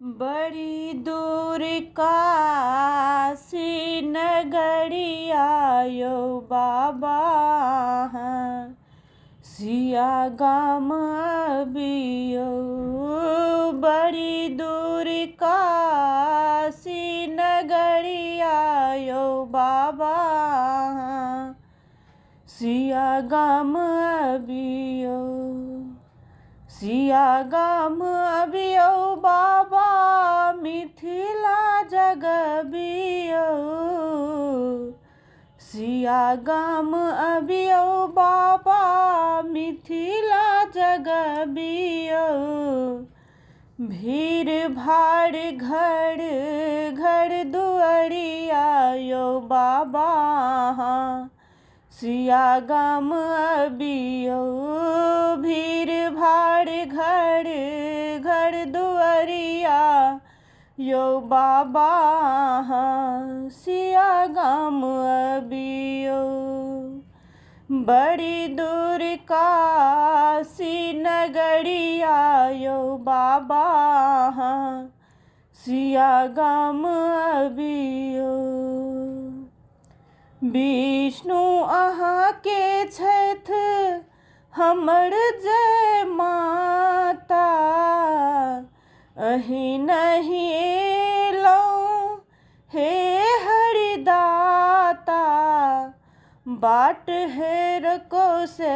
बड़ी दूर काशी नगरिया यो बाबा सिया गाम अबियो। बड़ी दूर काशी नगरिया यो बाबा सिया गाम अबियो। सिया गाम अबियो बाबा मिथिला जगबियो। सिया गाम अबियो बाबा मिथिला जगबियो। भीड़ भाड़ घर घर दुआरिया यो बाबा सिया गाम अबियो। भीड़ भाड़ घर घर दुआरिया यो बाबा सिया गाम अबियो। बड़ी दूर काशी नगरिया यो बाबा सिया गाम अबियो। विष्णु अहाँ के छथि हमर जय माता। अहि नहीं एलौं हे हरिदाता। बाट हेर को से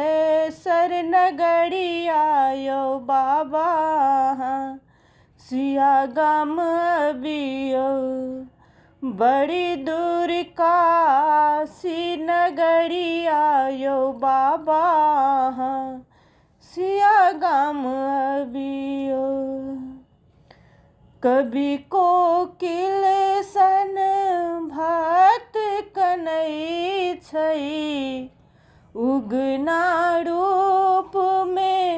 सर नगरिया यो बाबा सिया गाम अबियो। बड़ी दूर काशी नगरिया यो बाबा सिया गाम अबियो। कवि कोकिल सन भक्त कनै छै। उगना रूप में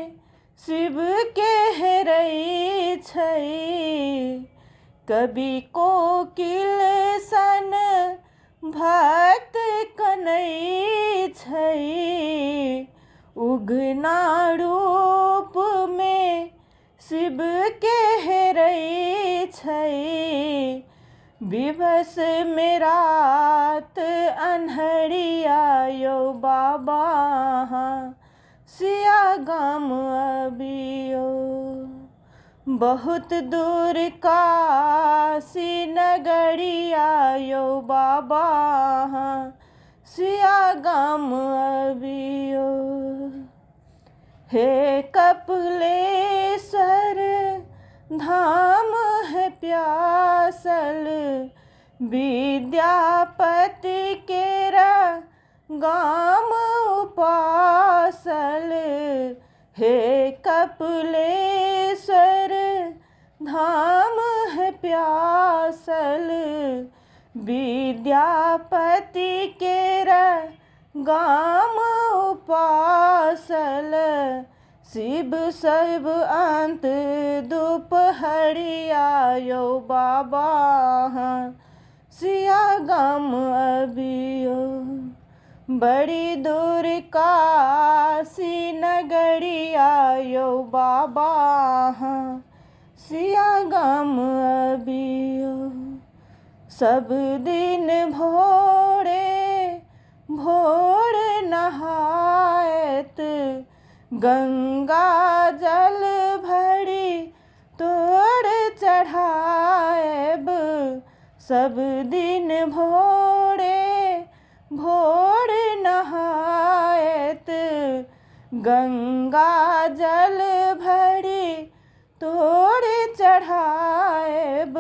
शिव के हेरै छै। कवि कोकिल सन भक्त कनै छै। उगना रूप में शिव के हेरै छै। विवश में रात अन्हरिया यो बाबा सिया गाम अबियो। बहुत दूर काशी नगरिया यो बाबा सिया गाम अबियो। हे कपिलेश्वर धाम है प्यासल। विद्यापति केरा गाम उपासल। हे कपिलेश्वर धाम है प्यासल। विद्यापति केरा गाम उपासल। शिव सब अंत दुपहरिया यो बाबा सिया गाम अबियो। बड़ी दूर काशी नगरिया यो बाबा सिया गाम अबियो। सब दिन भोरे भोर नहायत गंगा जल भरी तोड़ चढ़ाएब। सब दिन भोरे भोर नहायत गंगा जल भरी तोड़ चढ़ाएब।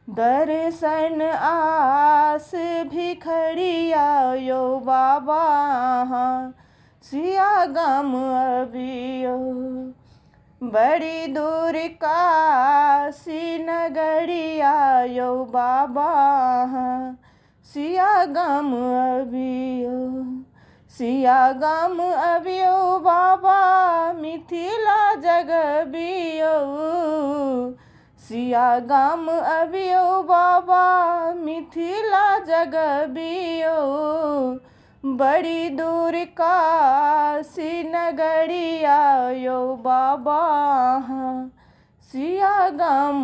दर्शन आस भिखरिया यो बाबा सिया गाम अबियो। बड़ी दूर काशी नगरिया यो बाबा सिया गाम अबियो। सिया गाम अबियो बाबा मिथिला जगबियो। सिया गाम अबियो बाबा मिथिला जगबियो। बड़ी दूर काशी नगरिया यो बाबा सिया गाम